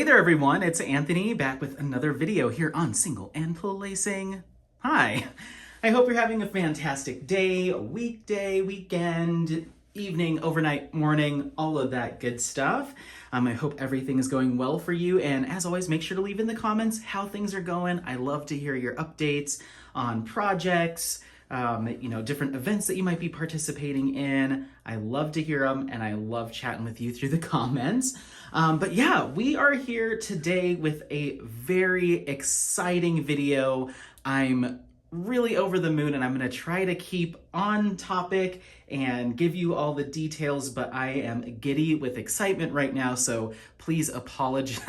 there everyone, it's Anthony back with another video here on Single and Placing. Hi, I hope you're having a fantastic day, a weekday, weekend, evening, overnight, morning, all of that good stuff. I hope everything is going well for you, and as always, make sure to leave in the comments how things are going. I love to hear your updates on projects, different events that you might be participating in. I love to hear them, and I love chatting with you through the comments. But yeah, we are here today with a very exciting video. I'm really over the moon, and I'm going to try to keep on topic and give you all the details, but I am giddy with excitement right now, so please apologize,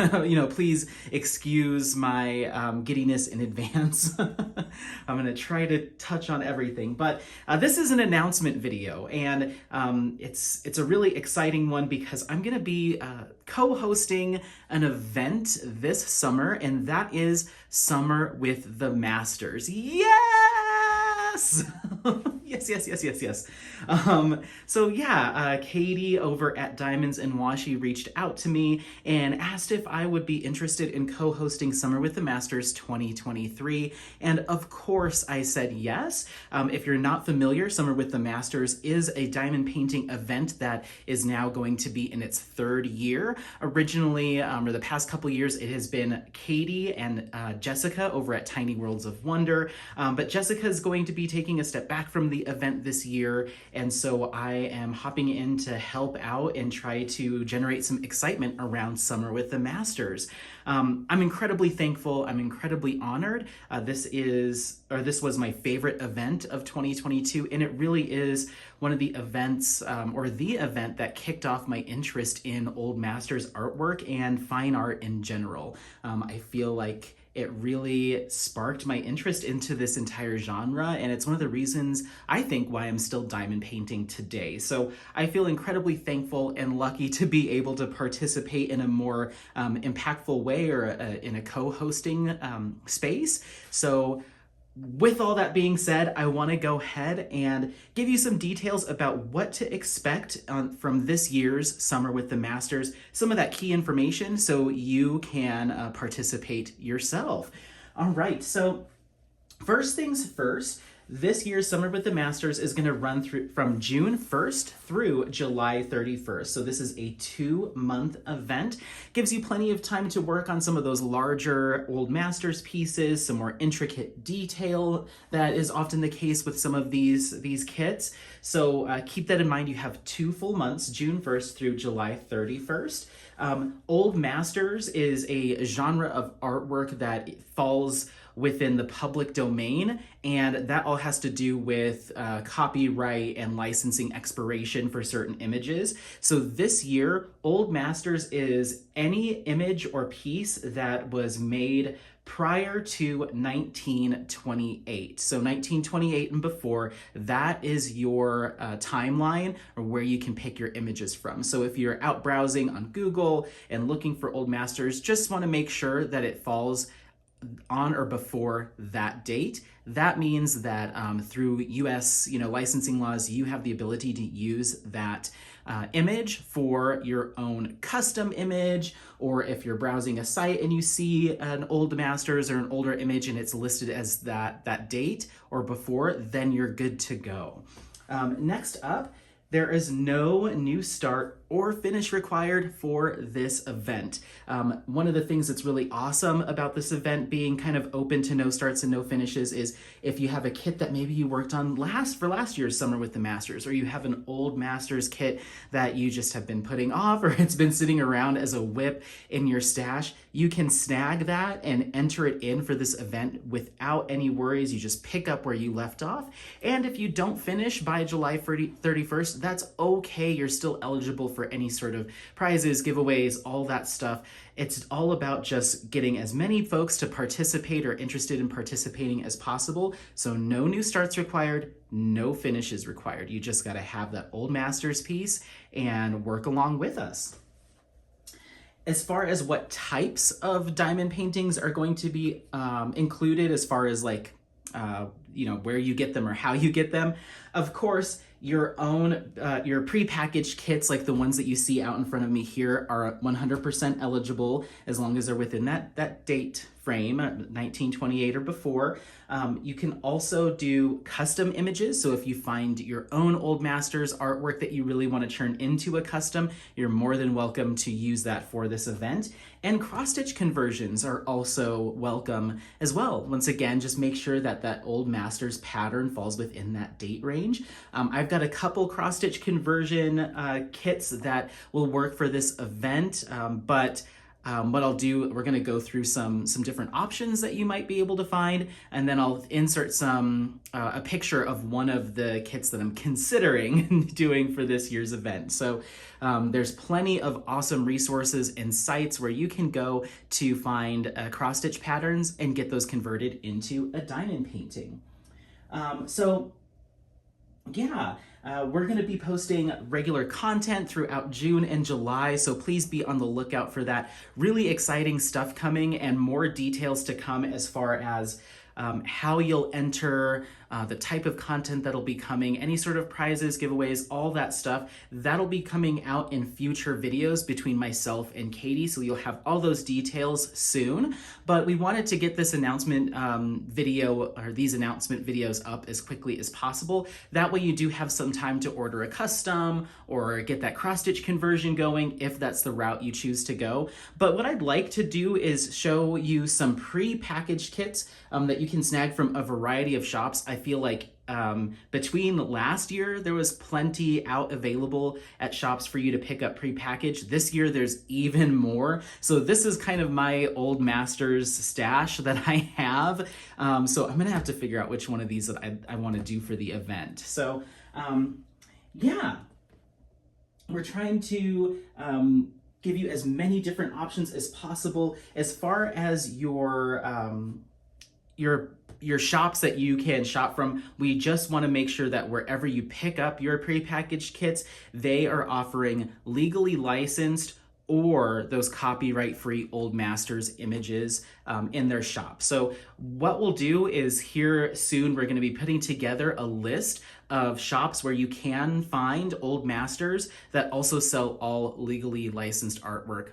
please excuse my giddiness in advance. I'm going to try to touch on everything, but this is an announcement video, and it's a really exciting one because I'm going to be co-hosting an event this summer, and that is Summer with the Masters. Yes! yes. Katie over at Diamonds and Washi reached out to me and asked if I would be interested in co-hosting Summer with the Masters 2023. And of course I said yes. If you're not familiar, Summer with the Masters is a diamond painting event that is now going to be in its third year. Originally, or the past couple years, it has been Katie and Jessica over at Tiny Worlds of Wonder. But Jessica is going to be taking a step back from the event this year, and so I am hopping in to help out and try to generate some excitement around Summer with the Masters. I'm incredibly thankful. I'm incredibly honored. This was my favorite event of 2022, and it really is one of the events, or the event that kicked off my interest in old Masters artwork and fine art in general. I feel like it really sparked my interest into this entire genre, and it's one of the reasons I think why I'm still diamond painting today. So I feel incredibly thankful and lucky to be able to participate in a more impactful way, or in a co-hosting space. So with all that being said, I want to go ahead and give you some details about what to expect from this year's Summer with the Masters, some of that key information so you can participate yourself. All right, so first things first, this year's Summer with the Masters is going to run from June 1st through July 31st. So this is a 2-month event. Gives you plenty of time to work on some of those larger old Masters pieces, some more intricate detail that is often the case with some of these kits. So keep that in mind. You have 2 full months, June 1st through July 31st. Old Masters is a genre of artwork that falls within the public domain, and that all has to do with copyright and licensing expiration for certain images. So this year, Old Masters is any image or piece that was made prior to 1928. So 1928 and before, that is your timeline, or where you can pick your images from. So if you're out browsing on Google and looking for Old Masters, just want to make sure that it falls on or before that date. That means that through US licensing laws, you have the ability to use that image for your own custom image, or if you're browsing a site and you see an old Masters or an older image and it's listed as that date or before, then you're good to go. Next up, there is no new start or finish required for this event. One of the things that's really awesome about this event being kind of open to no starts and no finishes is if you have a kit that maybe you worked on for last year's Summer with the Masters, or you have an old Masters kit that you just have been putting off, or it's been sitting around as a whip in your stash, you can snag that and enter it in for this event without any worries. You just pick up where you left off. And if you don't finish by July 31st, that's okay. You're still eligible for any sort of prizes, giveaways, all that stuff. It's all about just getting as many folks to participate or interested in participating as possible. So no new starts required, no finishes required. You just got to have that old Masters piece and work along with us. As far as what types of diamond paintings are going to be included, as far as where you get them or how you get them, of course, your own, your prepackaged kits, like the ones that you see out in front of me here, are 100% eligible as long as they're within that date frame, 1928 or before. You can also do custom images. So if you find your own Old Masters artwork that you really want to turn into a custom, you're more than welcome to use that for this event. And cross-stitch conversions are also welcome as well. Once again, just make sure that that Old Masters pattern falls within that date range. I've got a couple cross-stitch conversion kits that will work for this event, but what I'll do, we're going to go through some different options that you might be able to find, and then I'll insert a picture of one of the kits that I'm considering doing for this year's event. So there's plenty of awesome resources and sites where you can go to find cross-stitch patterns and get those converted into a diamond painting. We're going to be posting regular content throughout June and July, so please be on the lookout for that. Really exciting stuff coming and more details to come as far as how you'll enter, the type of content that'll be coming, any sort of prizes, giveaways, all that stuff. That'll be coming out in future videos between myself and Katie, so you'll have all those details soon. But we wanted to get this announcement video, or these announcement videos, up as quickly as possible. That way you do have some time to order a custom or get that cross-stitch conversion going if that's the route you choose to go. But what I'd like to do is show you some pre-packaged kits that you can snag from a variety of shops. I feel like between last year, there was plenty out available at shops for you to pick up prepackaged. This year, there's even more. So this is kind of my Old Masters stash that I have. So I'm gonna have to figure out which one of these that I want to do for the event. So we're trying to give you as many different options as possible as far as your shops that you can shop from. We just want to make sure that wherever you pick up your prepackaged kits, they are offering legally licensed or those copyright-free Old Masters images in their shop. So what we'll do is here soon, we're going to be putting together a list of shops where you can find Old Masters that also sell all legally licensed artwork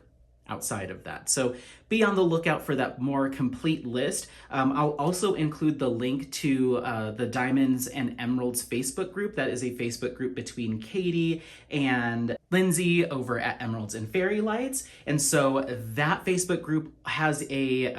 outside of that. So be on the lookout for that more complete list. I'll also include the link to the Diamonds and Emeralds Facebook group. That is a Facebook group between Katie and Lindsay over at Emeralds and Fairy Lights. And so that Facebook group has a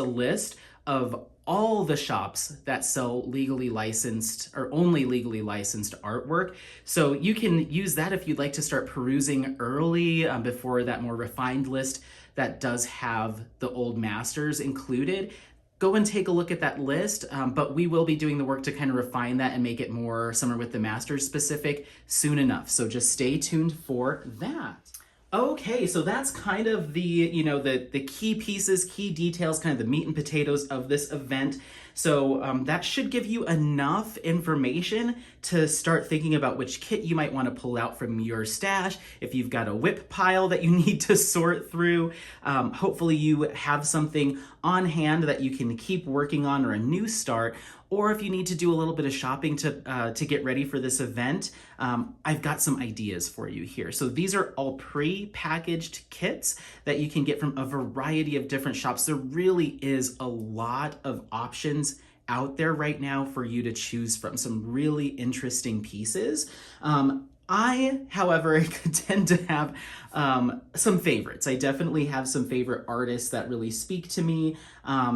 list of all the shops that sell legally licensed or only legally licensed artwork. So you can use that if you'd like to start perusing early before that more refined list that does have the Old Masters included. Go and take a look at that list, but we will be doing the work to kind of refine that and make it more Summer with the Masters specific soon enough. So just stay tuned for that. Okay, so that's kind of the key pieces, key details, kind of the meat and potatoes of this event. So that should give you enough information to start thinking about which kit you might want to pull out from your stash. If you've got a whip pile that you need to sort through, hopefully you have something on hand that you can keep working on, or a new start. Or if you need to do a little bit of shopping to get ready for this event, I've got some ideas for you here. So these are all pre-packaged kits that you can get from a variety of different shops. There really is a lot of options out there right now for you to choose from, some really interesting pieces. I, however, tend to have some favorites. I definitely have some favorite artists that really speak to me.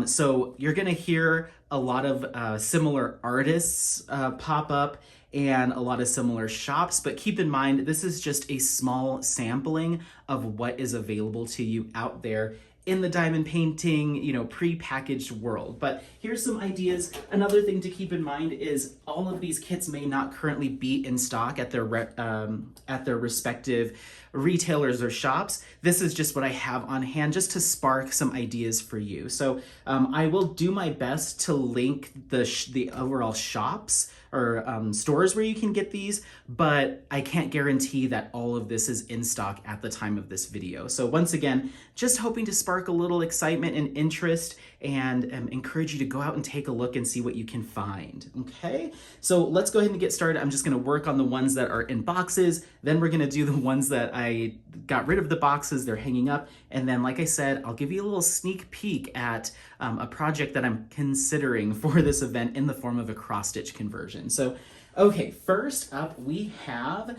So you're gonna hear a lot of similar artists pop up and a lot of similar shops, but keep in mind, this is just a small sampling of what is available to you out there in the diamond painting, pre-packaged world. But here's some ideas. Another thing to keep in mind is all of these kits may not currently be in stock at their respective retailers or shops. This is just what I have on hand just to spark some ideas for you. So I will do my best to link the overall shops or stores where you can get these, but I can't guarantee that all of this is in stock at the time of this video. So once again, just hoping to spark a little excitement and interest and encourage you to go out and take a look and see what you can find. Okay, so let's go ahead and get started. I'm just going to work on the ones that are in boxes, then we're going to do the ones that I got rid of the boxes, they're hanging up, and then like I said, I'll give you a little sneak peek at a project that I'm considering for this event in the form of a cross-stitch conversion. So okay, first up we have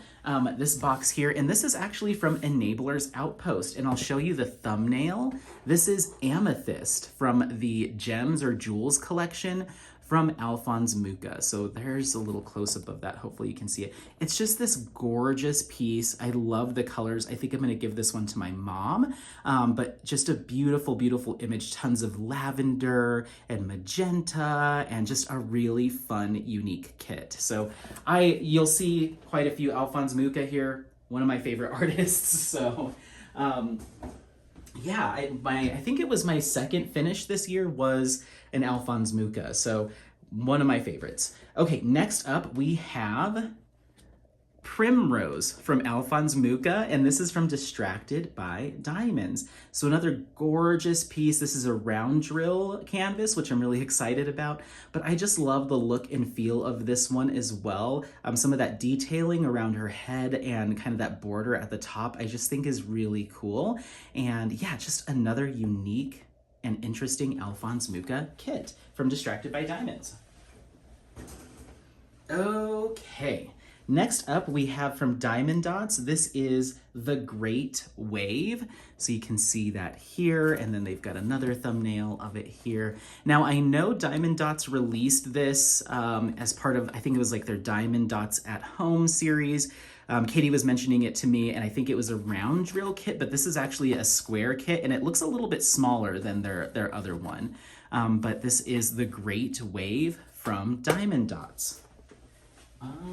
this box here, and this is actually from Enabler's Outpost, and I'll show you the thumbnail. This is Amethyst from the Gems or Jewels collection from Alphonse Mucha. So there's a little close-up of that. Hopefully you can see it. It's just this gorgeous piece. I love the colors. I think I'm gonna give this one to my mom, but just a beautiful, beautiful image. Tons of lavender and magenta and just a really fun, unique kit. So you'll see quite a few Alphonse Mucha here, one of my favorite artists. So yeah, I think it was my second finish this year was an Alphonse Mucha, so one of my favorites. Okay, next up we have Primrose from Alphonse Mucha, and this is from Distracted by Diamonds. So another gorgeous piece. This is a round drill canvas, which I'm really excited about, but I just love the look and feel of this one as well. Some of that detailing around her head and kind of that border at the top, I just think is really cool. And yeah, just another unique and interesting Alphonse Mucha kit from Distracted by Diamonds. Okay. Next up, we have from Diamond Dots. This is The Great Wave. So you can see that here, and then they've got another thumbnail of it here. Now, I know Diamond Dots released this as part of, I think it was like their Diamond Dots at Home series. Katie was mentioning it to me, and I think it was a round drill kit, but this is actually a square kit, and it looks a little bit smaller than their other one. But this is The Great Wave from Diamond Dots.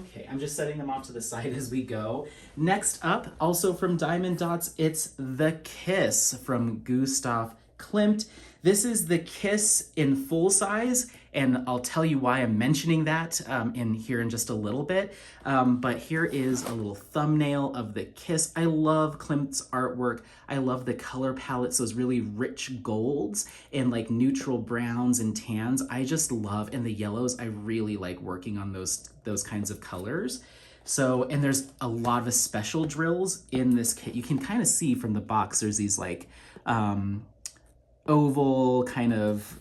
Okay, I'm just setting them off to the side as we go. Next up, also from Diamond Dots, it's The Kiss from Gustav Klimt. This is the Kiss in full size, and I'll tell you why I'm mentioning that in just a little bit. But here is a little thumbnail of the Kiss. I love Klimt's artwork. I love the color palettes, those really rich golds and like neutral browns and tans. I just love, and the yellows, I really like working on those kinds of colors. So, and there's a lot of special drills in this kit. You can kind of see from the box, there's these like oval kind of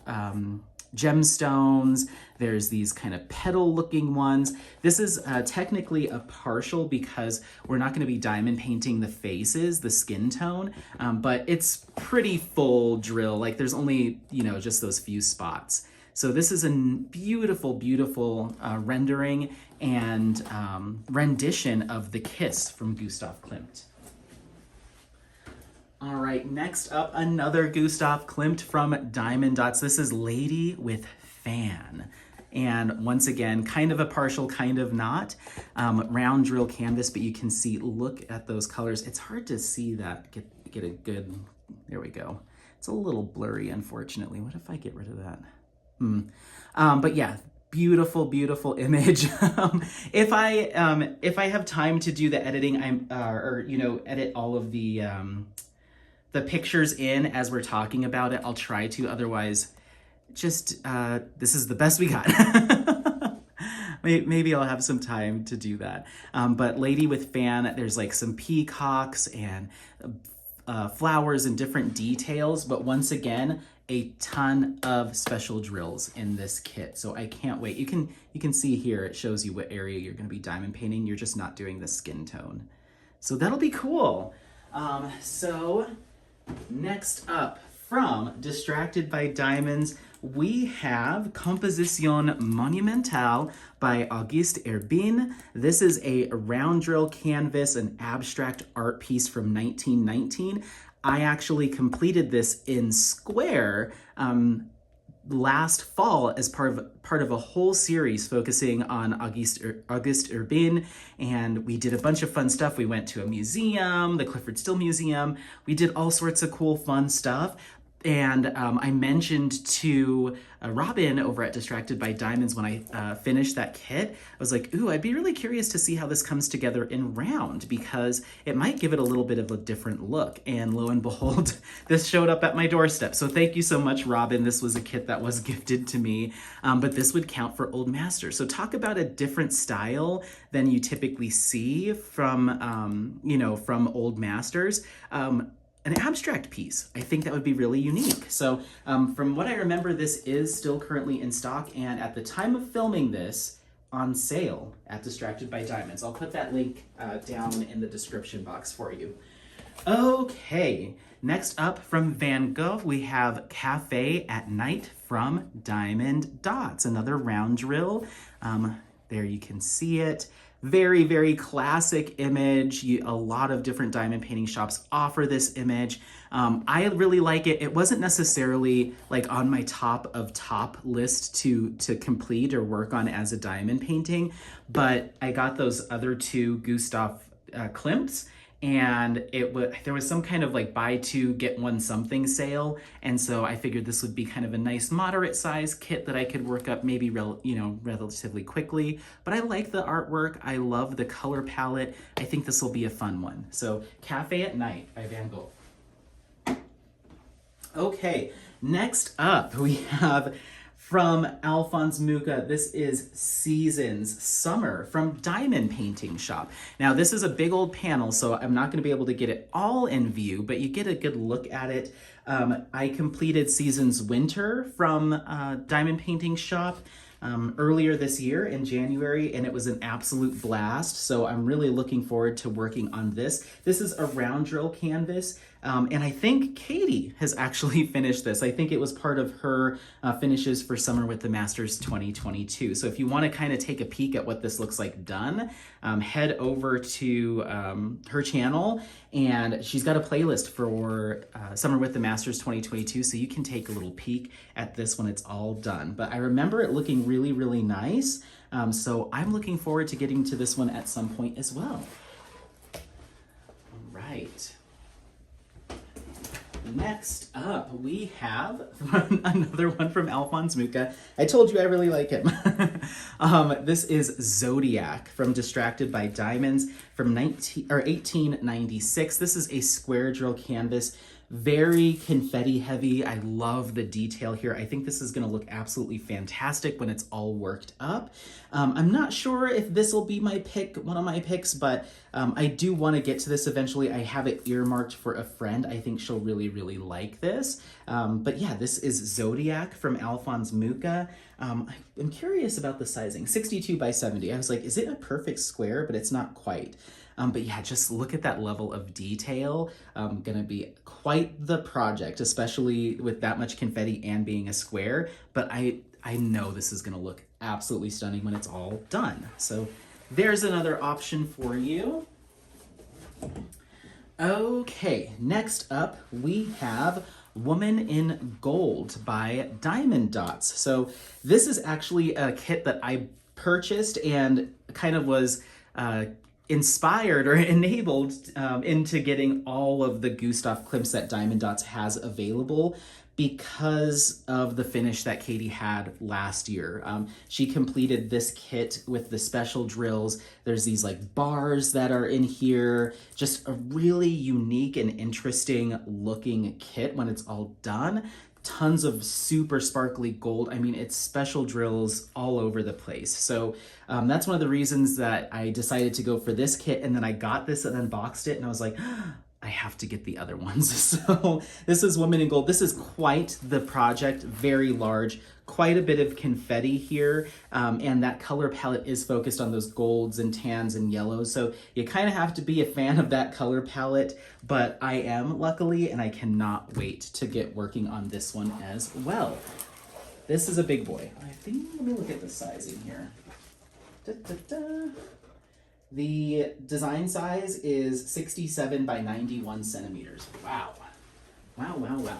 gemstones. There's these kind of petal looking ones. This is technically a partial because we're not going to be diamond painting the faces, the skin tone, but it's pretty full drill. Like there's only, just those few spots. So this is a beautiful, beautiful rendering and rendition of The Kiss from Gustav Klimt. All right, next up, another Gustav Klimt from Diamond Dots. This is Lady with Fan. And once again, kind of a partial, kind of not. Round drill canvas, but you can see, look at those colors. It's hard to see that, get a good, there we go. It's a little blurry, unfortunately. What if I get rid of that? But yeah, beautiful, beautiful image. If I have time to do the editing, edit all of the pictures in as we're talking about it, I'll try to. Otherwise, just this is the best we got. Maybe I'll have some time to do that. But Lady with Fan, there's like some peacocks and flowers and different details. But once again, a ton of special drills in this kit. So I can't wait. You can see here, it shows you what area you're gonna be diamond painting. You're just not doing the skin tone. So that'll be cool. So next up, from Distracted by Diamonds, we have Composition Monumentale by Auguste Herbin. This is a round drill canvas, an abstract art piece from 1919. I actually completed this in square last fall as part of a whole series focusing on Auguste Herbin, and we did a bunch of fun stuff. We went to a museum, the Clyfford Still Museum. We did all sorts of cool, fun stuff. I mentioned to Robin over at Distracted by Diamonds when I finished that kit, I was like, ooh, I'd be really curious to see how this comes together in round because it might give it a little bit of a different look. And lo and behold, this showed up at my doorstep. So thank you so much, Robin. This was a kit that was gifted to me, but this would count for Old Masters. So talk about a different style than you typically see from, from Old Masters. An abstract piece. I think that would be really unique. So from what I remember, this is still currently in stock, and at the time of filming this, on sale at Distracted by Diamonds. I'll put that link down in the description box for you. Okay, next up from Van Gogh, we have Cafe at Night from Diamond Dots, another round drill. There you can see it. Very, very classic image. A lot of different diamond painting shops offer this image. I really like it. It wasn't necessarily like on my top list to complete or work on as a diamond painting, but I got those other two Gustav Klimts, and there was some kind of like buy two get one something sale, and so I figured this would be kind of a nice moderate size kit that I could work up maybe relatively quickly. But I like the artwork, I love the color palette. I think this will be a fun one. So Cafe at Night by Van Gogh. Okay, next up we have from Alphonse Mucha, this is Seasons Summer from Diamond Painting Shop. Now this is a big old panel, so I'm not gonna be able to get it all in view, but you get a good look at it. I completed Seasons Winter from Diamond Painting Shop earlier this year in January, and it was an absolute blast. So I'm really looking forward to working on this. This is a round drill canvas. And I think Katie has actually finished this. I think it was part of her finishes for Summer with the Masters 2022. So if you want to kind of take a peek at what this looks like done, head over to her channel, and she's got a playlist for Summer with the Masters 2022, so you can take a little peek at this when it's all done. But I remember it looking really, really nice. So I'm looking forward to getting to this one at some point as well. All right. Next up, we have another one from Alphonse Mucha. I told you I really like him. This is Zodiac from Distracted by Diamonds from 1896. This is a square drill canvas, very confetti heavy. I love the detail here. I think this is going to look absolutely fantastic when it's all worked up. I'm not sure if this will be my pick, one of my picks, but I do want to get to this eventually. I have it earmarked for a friend. I think she'll really, really like this. But yeah, this is Zodiac from Alphonse Mucha. I'm curious about the sizing, 62 by 70. I was like, is it a perfect square? But it's not quite. But yeah, just look at that level of detail. Gonna be quite the project, especially with that much confetti and being a square. But I know this is gonna look absolutely stunning when it's all done. So there's another option for you. Okay, next up we have Woman in Gold by Diamond Dots. So this is actually a kit that I purchased and kind of was inspired or enabled into getting all of the Gustav Klimts that Diamond Dots has available because of the finish that Katie had last year. She completed this kit with the special drills. There's these like bars that are in here, just a really unique and interesting looking kit when it's all done. Tons of super sparkly gold. I mean, it's special drills all over the place. So that's one of the reasons that I decided to go for this kit. And then I got this and unboxed it and I was like, I have to get the other ones. So this is Woman in Gold. This is quite the project, very large, quite a bit of confetti here. And that color palette is focused on those golds and tans and yellows. So you kind of have to be a fan of that color palette, but I am luckily, and I cannot wait to get working on this one as well. This is a big boy. I think, let me look at the sizing here. The design size is 67 by 91 centimeters. Wow. Wow, wow, wow.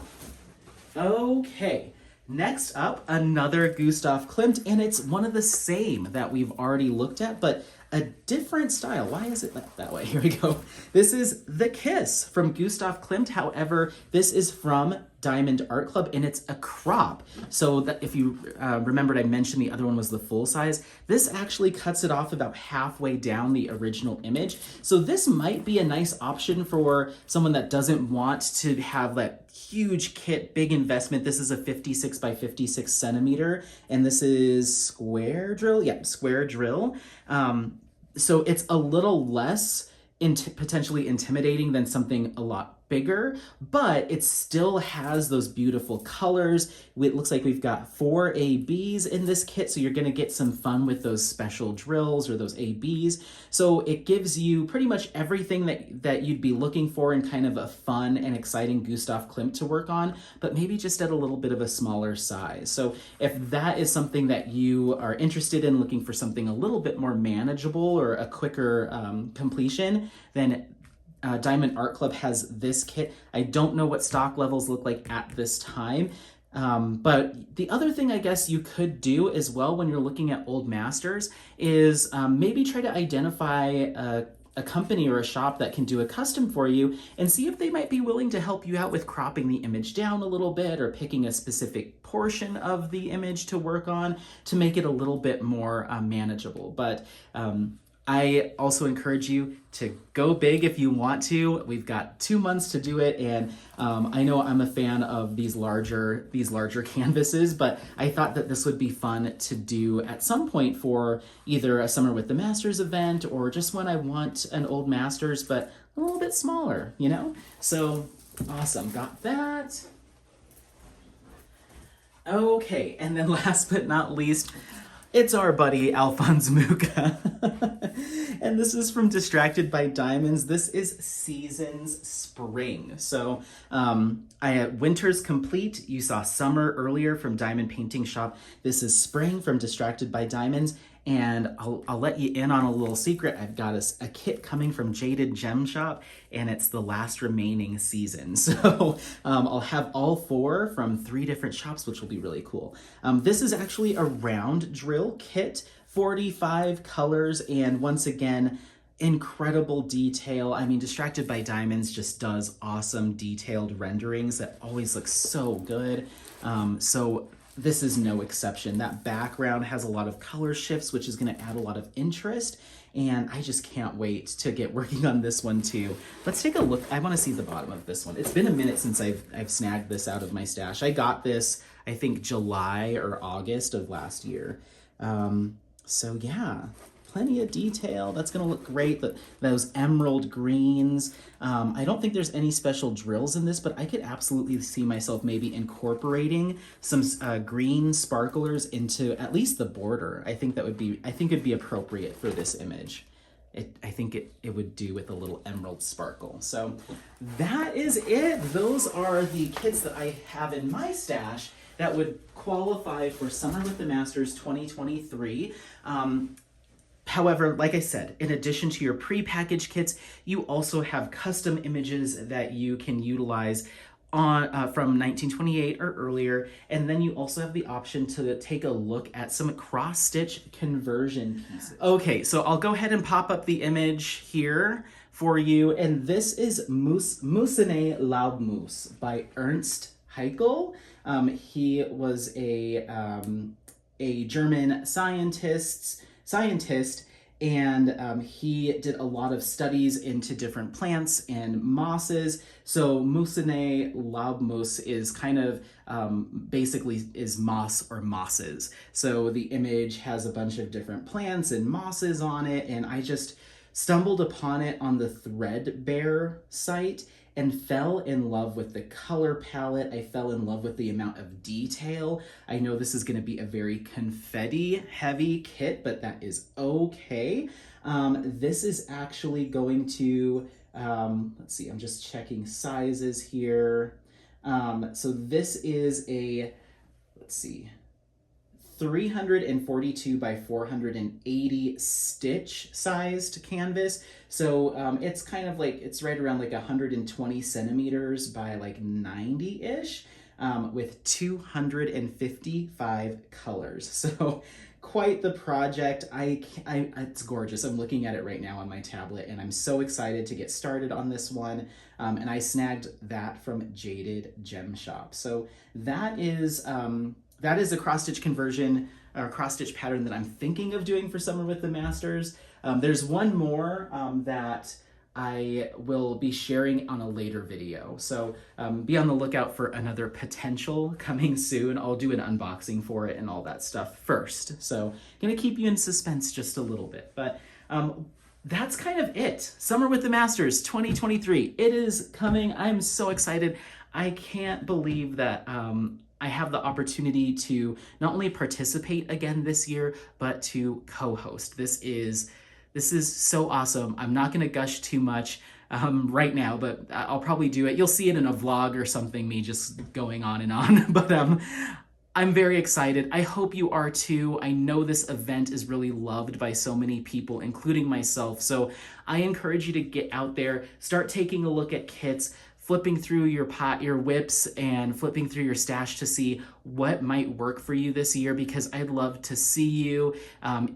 Okay, next up, another Gustav Klimt, and it's one of the same that we've already looked at, but a different style. Why is it that way? Here we go. This is The Kiss from Gustav Klimt. However, this is from Diamond Art Club, and it's a crop. So that if you remembered, I mentioned the other one was the full size. This actually cuts it off about halfway down the original image. So this might be a nice option for someone that doesn't want to have that huge kit, big investment. This is a 56 by 56 centimeter, and this is square drill. Yeah, square drill. So it's a little less potentially intimidating than something a lot bigger, but it still has those beautiful colors. It looks like we've got 4 ABs in this kit, so you're gonna get some fun with those special drills or those ABs. So it gives you pretty much everything that you'd be looking for in kind of a fun and exciting Gustav Klimt to work on, but maybe just at a little bit of a smaller size. So if that is something that you are interested in, looking for something a little bit more manageable or a quicker completion, then Diamond Art Club has this kit. I don't know what stock levels look like at this time, but the other thing I guess you could do as well when you're looking at old masters is maybe try to identify a company or a shop that can do a custom for you and see if they might be willing to help you out with cropping the image down a little bit or picking a specific portion of the image to work on to make it a little bit more manageable. But I also encourage you to go big if you want to. We've got 2 months to do it, and I know I'm a fan of these larger canvases, but I thought that this would be fun to do at some point for either a Summer with the Masters event or just when I want an old Masters, but a little bit smaller, you know? So awesome, got that. Okay, and then last but not least, it's our buddy Alphonse Mucha. And this is from Distracted by Diamonds. This is Seasons Spring. So winter's complete. You saw summer earlier from Diamond Painting Shop. This is spring from Distracted by Diamonds. And I'll let you in on a little secret. I've got a kit coming from Jaded Gem Shop, and it's the last remaining season. So I'll have all 4 from 3 different shops, which will be really cool. This is actually a round drill kit, 45 colors, and once again, incredible detail. I mean, Distracted by Diamonds just does awesome detailed renderings that always look so good. So this is no exception. That background has a lot of color shifts, which is going to add a lot of interest, and I just can't wait to get working on this one too. Let's take a look. I want to see the bottom of this one. It's been a minute since I've snagged this out of my stash. I got this, I think, July or August of last year. So yeah, plenty of detail. That's gonna look great. Those emerald greens. I don't think there's any special drills in this, but I could absolutely see myself maybe incorporating some green sparklers into at least the border. I think it'd be appropriate for this image. I think it would do with a little emerald sparkle. So that is it. Those are the kits that I have in my stash that would qualify for Summer with the Masters 2023. However, like I said, in addition to your pre-packaged kits, you also have custom images that you can utilize on from 1928 or earlier, and then you also have the option to take a look at some cross-stitch conversion pieces. Okay, so I'll go ahead and pop up the image here for you, and this is Mussene Laubmus by Ernst Haeckel. He was a German scientist, and he did a lot of studies into different plants and mosses. So Mussene Laubmus is kind of basically is moss or mosses. So the image has a bunch of different plants and mosses on it, and I just stumbled upon it on the Threadbare site and fell in love with the color palette. I fell in love with the amount of detail. I know this is gonna be a very confetti heavy kit, but that is okay. This is actually going to, let's see, I'm just checking sizes here. So this is a, let's see, 342 by 480 stitch sized canvas. So it's kind of like, it's right around like 120 centimeters by like 90-ish. with 255 colors. So quite the project. It's gorgeous. I'm looking at it right now on my tablet, and I'm so excited to get started on this one. And I snagged that from Jaded Gem Shop. So that is a cross stitch conversion or cross stitch pattern that I'm thinking of doing for Summer with the Masters. There's one more that I will be sharing on a later video. So be on the lookout for another potential coming soon. I'll do an unboxing for it and all that stuff first. So gonna keep you in suspense just a little bit, but that's kind of it. Summer with the Masters 2023. It is coming. I'm so excited. I can't believe that I have the opportunity to not only participate again this year, but to co-host. This is so awesome. I'm not gonna gush too much right now, but I'll probably do it. You'll see it in a vlog or something, me just going on and on. But I'm very excited. I hope you are too. I know this event is really loved by so many people, including myself. So I encourage you to get out there, start taking a look at kits, flipping through your whips and flipping through your stash to see what might work for you this year, because I'd love to see you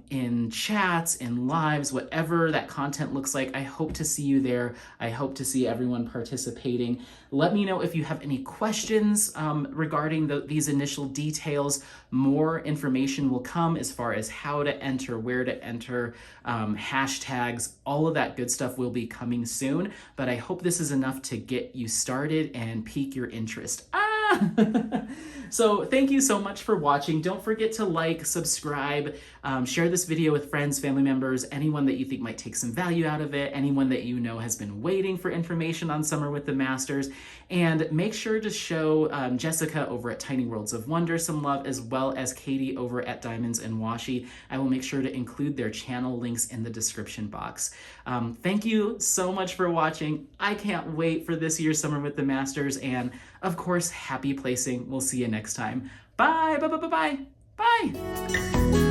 in chats, in lives, whatever that content looks like. I hope to see you there. I hope to see everyone participating. Let me know if you have any questions regarding these initial details. More information will come as far as how to enter, where to enter, hashtags, all of that good stuff will be coming soon. But I hope this is enough to get you started and pique your interest. So thank you so much for watching. Don't forget to like, subscribe, share this video with friends, family members, anyone that you think might take some value out of it, anyone that you know has been waiting for information on Summer with the Masters. And make sure to show Jessica over at Tiny Worlds of Wonder some love, as well as Katie over at Diamonds and Washi. I will make sure to include their channel links in the description box. Thank you so much for watching. I can't wait for this year's Summer with the Masters, and of course, happy placing. We'll see you next time. Bye, bye, bye, bye, bye. Bye.